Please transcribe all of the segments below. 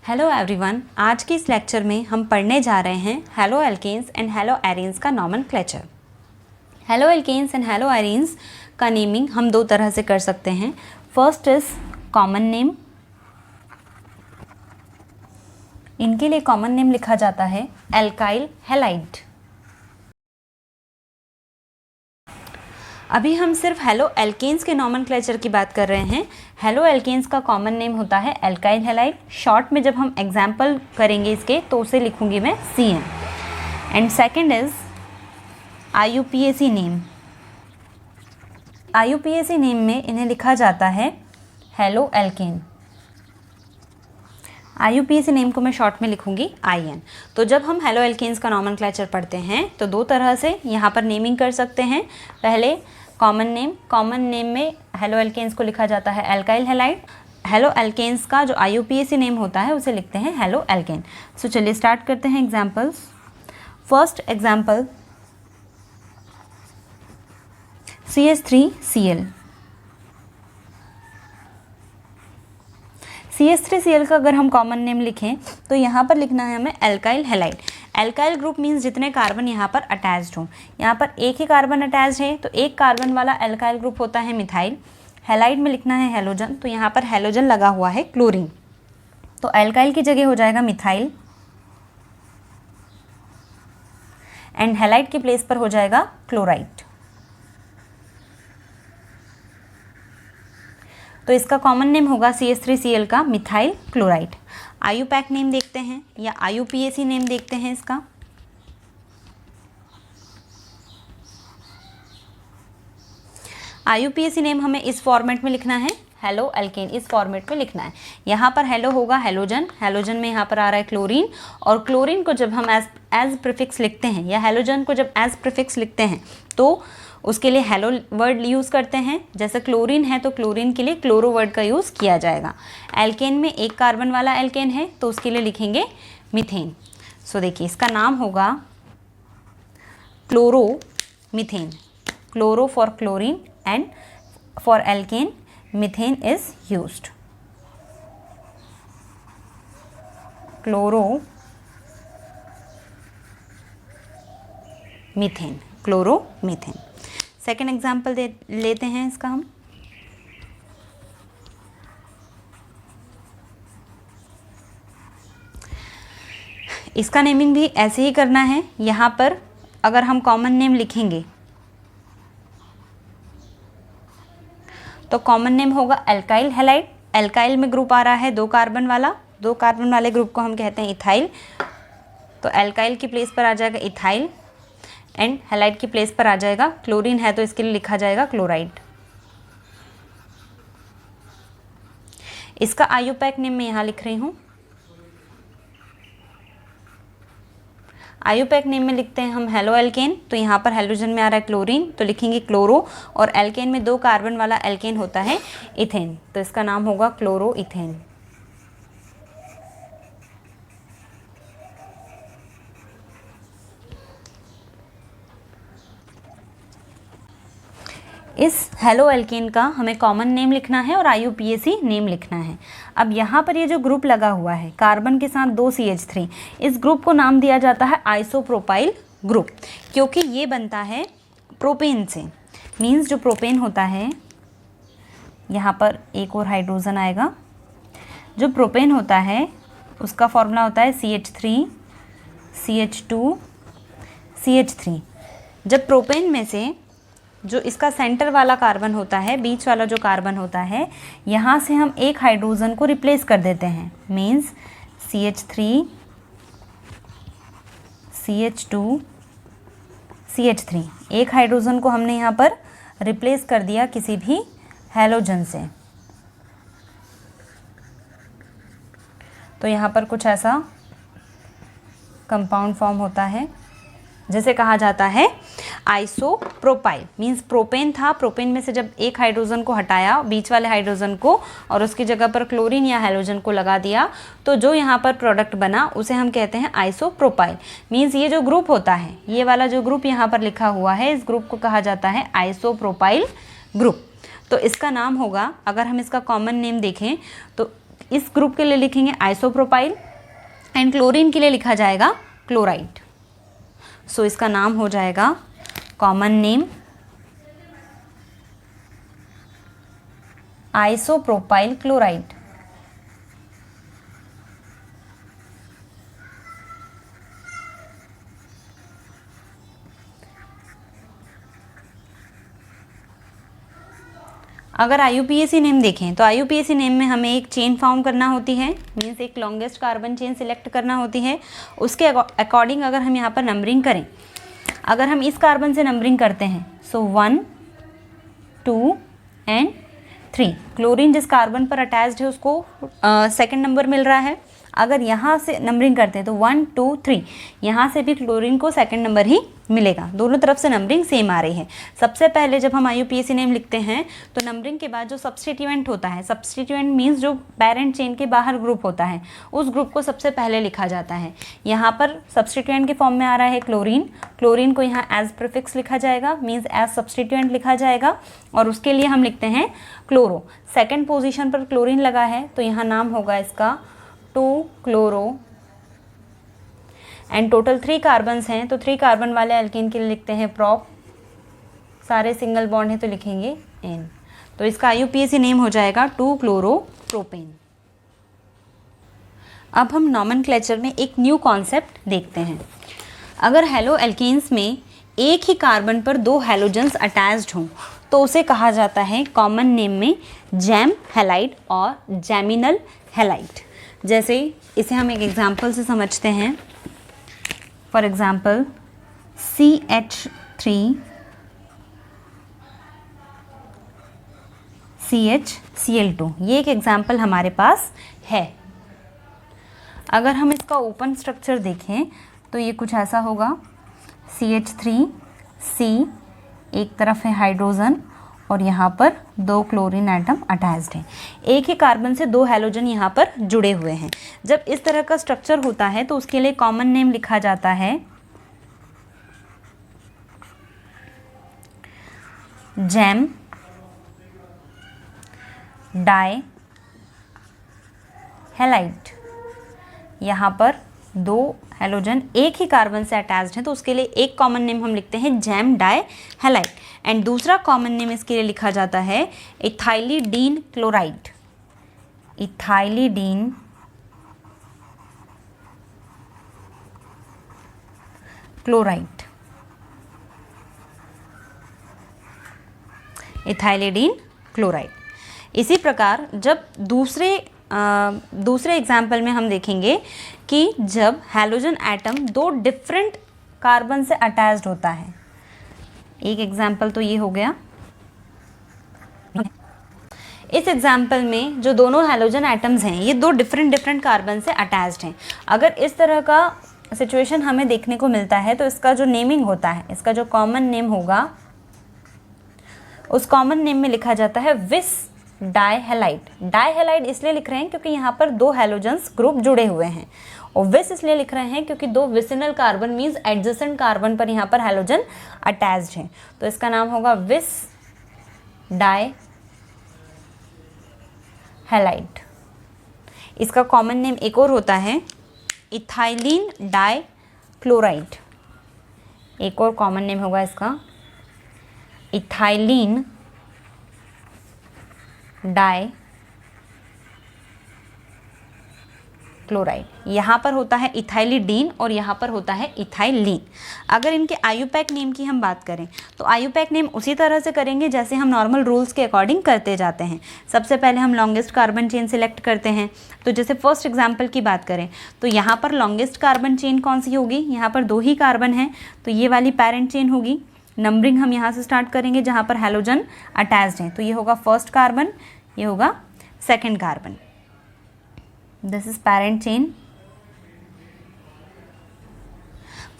Hello everyone, आज के इस लेक्चर में हम पढ़ने जा रहे हैं halo alkanes and halo arenes का nomenclature. Halo alkanes and halo arenes का नेमिंग हम दो तरह से कर सकते हैं। First is common name. इनके लिए कॉमन नेम लिखा जाता है एल्काइल हैलाइड। अभी हम सिर्फ हेलो एल्केन्स के नॉमेनक्लेचर की बात कर रहे हैं। हेलो एल्केन्स का कॉमन नेम होता है एल्काइल हैलाइड। शॉर्ट में जब हम एग्जाम्पल करेंगे इसके तो उसे लिखूंगी मैं CN। And second is IUPAC name. IUPAC name में इन्हें लिखा जाता है हेलो एल्केन। IUPAC नेम को मैं शॉर्ट में लिखूंगी IN। तो जब हम हेलो एल्केन्स का नॉमेनक्लेचर पढ़ते हैं तो दो तरह से यहाँ पर नेमिंग कर सकते हैं। पहले कॉमन नेम में हेलो एल्केन्स को लिखा जाता है एल्काइल हैलाइड। हेलो एल्केन्स का जो IUPAC नेम होता है उसे लिखते हैं हेलो एल्केन। सो चलिए स्टार्ट करते हैं examples. First example CH3Cl। CH3Cl का अगर हम कॉमन नेम लिखें तो यहाँ पर लिखना है हमें alkyl halide. Alkyl group means जितने कार्बन यहाँ पर अटैच्ड हों। यहाँ पर एक ही कार्बन अटैच्ड है तो एक कार्बन वाला एल्काइल ग्रुप होता है मिथाइल। हैलाइड में लिखना है हैलोजन, तो यहाँ पर हैलोजन लगा हुआ है क्लोरीन, तो एल्काइल की जगह हो जाएगा मिथाइल एंड हैलाइड के प्लेस पर हो जाएगा क्लोराइड। तो इसका कॉमन नेम होगा CH3Cl का मिथाइल क्लोराइड। IUPAC नेम देखते हैं या IUPAC नेम देखते हैं इसका। IUPAC नेम हमें इस फॉर्मेट में लिखना है हेलो एल्केन, इस फॉर्मेट में लिखना है। यहाँ पर हेलो होगा हैलोजन, हैलोजन में यहाँ पर आ रहा है क्लोरीन, और क्लोरीन को जब हम एज प्रीफिक्स लिखते हैं या हैलोजन को जब एज प्रीफिक्स लिखते हैं तो उसके लिए हेलो वर्ड यूज़ करते हैं। जैसे क्लोरीन है तो क्लोरीन के लिए क्लोरो वर्ड का यूज़ किया जाएगा। एल्केन में एक कार्बन वाला एल्केन है तो उसके लिए लिखेंगे मीथेन। सो देखिए इसका नाम होगा chloro methane. Chloro for chlorine and for alkane methane is used. Chloro methane, chloro methane. Second example लेते हैं इसका हम। इसका नेमिंग भी ऐसे ही करना है। यहाँ पर अगर हम कॉमन नेम लिखेंगे तो कॉमन नेम होगा एल्काइल हैलाइड। एल्काइल में ग्रुप आ रहा है दो कार्बन वाले ग्रुप को हम कहते हैं इथाइल, तो एल्काइल की प्लेस पर आ जाएगा इथाइल एंड हैलाइड की प्लेस पर आ जाएगा क्लोरीन है तो इसके लिए लिखा जाएगा क्लोराइड। इसका IUPAC नेम मैं यहाँ लिख रही हूँ। IUPAC नेम में लिखते हैं हम हेलो एल्केन, तो यहाँ पर हैलोजन में आ रहा है क्लोरीन तो लिखेंगे क्लोरो, और एल्केन में दो कार्बन वाला एल्केन होता है इथेन, तो इसका नाम होगा क्लोरो इथेन। इस हेलो एल्केन का हमें कॉमन नेम लिखना है और IUPAC नेम लिखना है। अब यहाँ पर ये जो ग्रुप लगा हुआ है कार्बन के साथ 2 CH3, इस ग्रुप को नाम दिया जाता है आइसोप्रोपाइल ग्रुप, क्योंकि ये बनता है प्रोपेन से। मीन्स जो प्रोपेन होता है, यहाँ पर एक और हाइड्रोजन आएगा। जो प्रोपेन होता है उसका फॉर्मूला होता है CH3 CH2 CH3। जब प्रोपेन में से जो इसका सेंटर वाला कार्बन होता है, बीच वाला जो कार्बन होता है, यहाँ से हम एक हाइड्रोजन को रिप्लेस कर देते हैं। मीन्स CH3 CH2 CH3, एक हाइड्रोजन को हमने यहाँ पर रिप्लेस कर दिया किसी भी हैलोजन से। तो यहाँ पर कुछ ऐसा कंपाउंड फॉर्म होता है जिसे कहा जाता है आइसोप्रोपाइल। मीन्स प्रोपेन था, प्रोपेन में से जब एक हाइड्रोजन को हटाया बीच वाले हाइड्रोजन को और उसकी जगह पर क्लोरीन या हैलोजन को लगा दिया, तो जो यहाँ पर प्रोडक्ट बना उसे हम कहते हैं आइसोप्रोपाइल। मीन्स ये जो ग्रुप होता है, ये वाला जो ग्रुप यहाँ पर लिखा हुआ है, इस ग्रुप को कहा जाता है आइसोप्रोपाइल ग्रुप। तो इसका नाम होगा, अगर हम इसका कॉमन नेम देखें तो इस ग्रुप के लिए लिखेंगे आइसोप्रोपाइल एंड क्लोरीन के लिए लिखा जाएगा क्लोराइड। सो इसका नाम हो जाएगा कॉमन नेम आइसोप्रोपाइल क्लोराइड। अगर IUPAC नेम देखें तो IUPAC नेम में हमें एक चेन फॉर्म करना होती है, मीन्स एक लॉन्गेस्ट कार्बन चेन सिलेक्ट करना होती है। उसके अकॉर्डिंग अगर हम यहाँ पर नंबरिंग करें, अगर हम इस कार्बन से नंबरिंग करते हैं सो 1 2 एंड 3, क्लोरीन जिस कार्बन पर अटैच्ड है उसको सेकंड नंबर मिल रहा है। अगर यहाँ से नंबरिंग करते हैं तो 1 2 3, यहाँ से भी क्लोरीन को सेकंड नंबर ही मिलेगा। दोनों तरफ से नंबरिंग सेम आ रही है। सबसे पहले जब हम IUPAC नेम लिखते हैं तो नंबरिंग के बाद जो सब्सटीट्यूएंट होता है, सब्सटीट्यूएंट मीन्स जो पेरेंट चेन के बाहर ग्रुप होता है, उस ग्रुप को सबसे पहले लिखा जाता है। यहाँ पर सब्सटीट्यूएंट के फॉर्म में आ रहा है क्लोरीन, क्लोरीन को यहाँ एज प्रीफिक्स लिखा जाएगा, मीन्स एज सब्सटीट्यूएंट लिखा जाएगा, और उसके लिए हम लिखते हैं क्लोरो। सेकेंड पोजिशन पर क्लोरीन लगा है तो यहाँ नाम होगा इसका 2 क्लोरो एंड टोटल 3 कार्बन्स हैं तो 3 कार्बन वाले अल्कीन के लिए लिखते हैं प्रोप। सारे सिंगल बॉन्ड हैं तो लिखेंगे एन। तो इसका IUPAC नेम हो जाएगा 2 क्लोरो प्रोपेन। अब हम नॉमेनक्लेचर में एक न्यू कॉन्सेप्ट देखते हैं। अगर हेलो एल्कीन्स में एक ही कार्बन पर 2 हैलोजन्स अटैच्ड हों तो उसे कहा जाता है कॉमन नेम में जैम हैलाइड और जैमिनल हैलाइड। जैसे इसे हम एक एग्जाम्पल से समझते हैं। फॉर एग्जाम्पल CH3 CHCl2, ये एक एग्जाम्पल हमारे पास है। अगर हम इसका ओपन स्ट्रक्चर देखें तो ये कुछ ऐसा होगा। CH3C, एक तरफ है हाइड्रोजन और यहाँ पर 2 क्लोरीन एटम अटैच्ड हैं। एक ही कार्बन से 2 हैलोजन यहाँ पर जुड़े हुए हैं। जब इस तरह का स्ट्रक्चर होता है तो उसके लिए कॉमन नेम लिखा जाता है जैम डाई हैलाइड। यहाँ पर 2 हैलोजन एक ही कार्बन से अटैच्ड हैं तो उसके लिए एक कॉमन नेम हम लिखते हैं जैम डाई हैलाइड एंड दूसरा कॉमन नेम इसके लिए लिखा जाता है ethylidene chloride. Ethylidene chloride, ethylidene chloride. इसी प्रकार जब दूसरे एग्जाम्पल में हम देखेंगे कि जब हैलोजन एटम 2 डिफरेंट कार्बन से अटैच्ड होता है। एक एग्जाम्पल तो ये हो गया। इस एग्जाम्पल में जो दोनों हैलोजन एटम्स हैं ये 2 डिफरेंट कार्बन से अटैच्ड हैं। अगर इस तरह का सिचुएशन हमें देखने को मिलता है तो इसका जो नेमिंग होता है, इसका जो कॉमन नेम होगा, उस कॉमन नेम में लिखा जाता है विस डाइहैलाइड। डाइहैलाइड इसलिए लिख रहे हैं क्योंकि यहाँ पर 2 हैलोजन्स ग्रुप जुड़े हुए हैं, और विस इसलिए लिख रहे हैं क्योंकि 2 vicinal carbon means adjacent carbon पर यहाँ पर हैलोजन अटैच्ड हैं। तो इसका नाम होगा विस डाइहैलाइड। इसका कॉमन नेम एक और होता है इथाइलिन डाई क्लोराइड। एक और कॉमन नेम होगा इसका इथाइलिन डाई क्लोराइड। यहाँ पर होता है इथाइलिडीन और यहाँ पर होता है इथाइलिन। अगर इनके IUPAC नेम की हम बात करें तो IUPAC नेम उसी तरह से करेंगे जैसे हम नॉर्मल रूल्स के अकॉर्डिंग करते जाते हैं। सबसे पहले हम लॉन्गेस्ट कार्बन चेन सिलेक्ट करते हैं। तो जैसे फर्स्ट एग्जाम्पल की बात करें तो यहाँ पर लॉन्गेस्ट कार्बन चेन कौन सी होगी, यहाँ पर 2 ही कार्बन हैं तो ये वाली पेरेंट चेन होगी। नंबरिंग हम यहाँ से स्टार्ट करेंगे जहाँ पर हैलोजन अटैच्ड हैं। तो ये होगा फर्स्ट कार्बन, ये होगा second carbon. This is parent chain.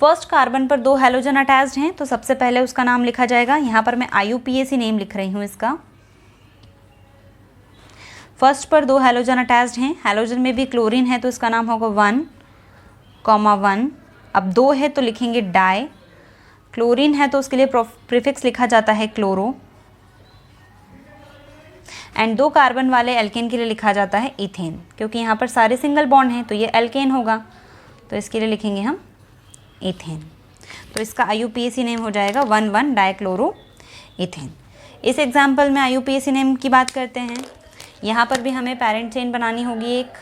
First carbon पर 2 हैलोजन अटैच्ड हैं तो सबसे पहले उसका नाम लिखा जाएगा। यहाँ पर मैं IUPAC नेम लिख रही हूँ इसका। फर्स्ट पर 2 हैलोजन अटैच्ड हैं, हैलोजन में भी क्लोरीन है तो इसका नाम होगा 1,1। अब 2 है तो लिखेंगे डाई, क्लोरीन है तो उसके लिए प्रीफिक्स लिखा जाता है क्लोरो, एंड 2 कार्बन वाले एल्केन के लिए लिखा जाता है इथेन, क्योंकि यहाँ पर सारे सिंगल बॉन्ड हैं तो ये एल्केन होगा, तो इसके लिए लिखेंगे हम इथेन। तो इसका IUPAC नेम हो जाएगा 1,1 डाइक्लोरो इथेन। इस एग्जाम्पल में IUPAC नेम की बात करते हैं। यहाँ पर भी हमें पेरेंट चेन बनानी होगी एक।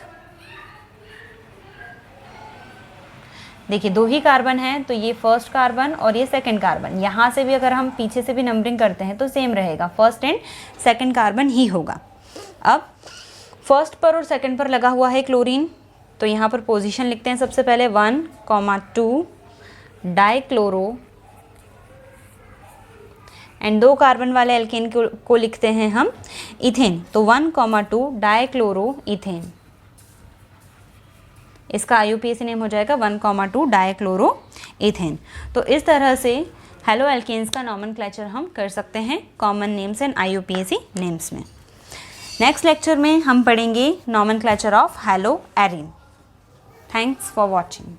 देखिए 2 ही कार्बन है, तो ये फर्स्ट कार्बन और ये सेकंड कार्बन। यहाँ से भी अगर हम पीछे से भी नंबरिंग करते हैं तो सेम रहेगा, फर्स्ट एंड सेकंड कार्बन ही होगा। अब फर्स्ट पर और सेकंड पर लगा हुआ है क्लोरीन, तो यहाँ पर पोजीशन लिखते हैं सबसे पहले 1,2 डाइक्लोरो एंड 2 कार्बन वाले एल्केन को लिखते हैं हम इथेन, तो 1,2 डाइक्लोरो इथेन। इसका IUPAC नेम हो जाएगा 1,2 डाइक्लोरो इथेन। तो इस तरह से हेलो एल्केन्स का नॉमेनक्लेचर हम कर सकते हैं common names and IUPAC names में। नेक्स्ट लेक्चर में हम पढ़ेंगे nomenclature of hello arene. Thanks for watching.